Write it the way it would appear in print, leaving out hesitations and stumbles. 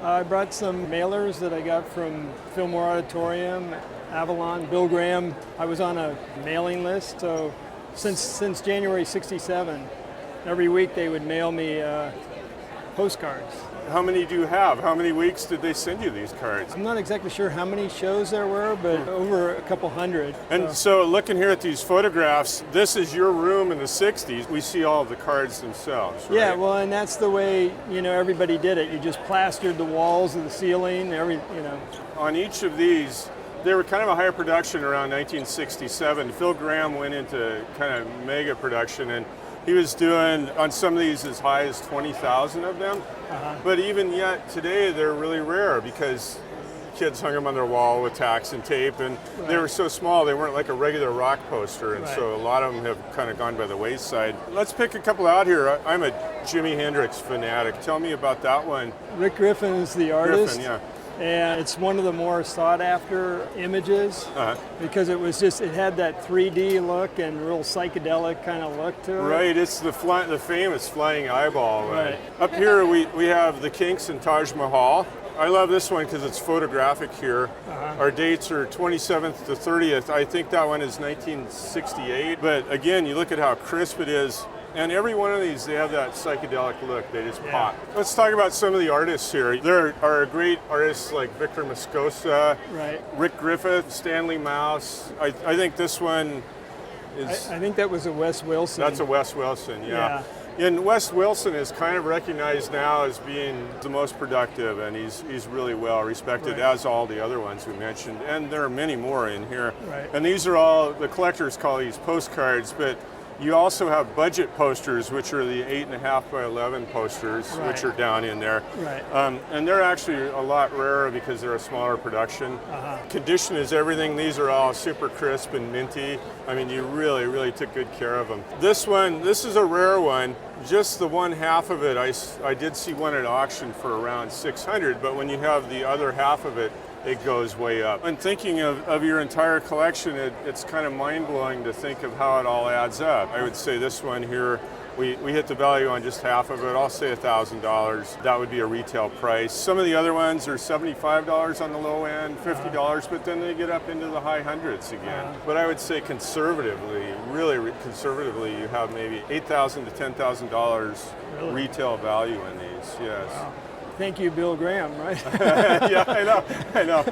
I brought some mailers that I got from Fillmore Auditorium, Avalon, Bill Graham. I was on a mailing list, so since January '67, every week they would mail me postcards. How many do you have? How many weeks did they send you these cards? I'm not exactly sure how many shows there were, but over a couple hundred. And so looking here at these photographs, this is your room in the 60s. We see all of the cards themselves, right? Yeah, well, and that's the way, everybody did it. You just plastered the walls and the ceiling, On each of these, they were kind of a higher production around 1967. Phil Graham went into kind of mega production, and he was doing on some of these as high as 20,000 of them. But even yet today, they're really rare because kids hung them on their wall with tacks and tape, and they were so small they weren't like a regular rock poster, and so a lot of them have kind of gone by the wayside. Let's pick a couple out here. I'm a Jimi Hendrix fanatic. Tell me about that one. Rick Griffin's the artist. Griffin, yeah. And it's one of the more sought after images because it had that 3D look and real psychedelic kind of look to it. Right, it's the famous flying eyeball. Right. Up here we have the Kinks and Taj Mahal. I love this one because it's photographic here. Our dates are 27th to 30th. I think that one is 1968. But again, you look at how crisp it is. And every one of these, they have that psychedelic look. They just pop. Let's talk about some of the artists here. There are great artists like Victor Moscoso, Rick Griffith, Stanley Mouse. I think this one is... I think that was a Wes Wilson. That's a Wes Wilson, yeah. And Wes Wilson is kind of recognized now as being the most productive, and he's really well respected, as all the other ones we mentioned. And there are many more in here. And these are all, the collectors call these postcards, but you also have budget posters, which are the 8.5 by 11 posters, which are down in there. And they're actually a lot rarer because they're a smaller production. Condition is everything. These are all super crisp and minty. I mean, you really, really took good care of them. This is a rare one. Just the one half of it, I did see one at auction for around 600, but when you have the other half of it, it goes way up. And thinking of your entire collection, it's kind of mind-blowing to think of how it all adds up. I would say this one here, we hit the value on just half of it. I'll say $1,000. That would be a retail price. Some of the other ones are $75 on the low end, $50, but then they get up into the high hundreds again. But I would say conservatively, really conservatively, you have maybe $8,000 to $10,000 retail value in these, yes. Thank you, Bill Graham, right? Yeah, I know.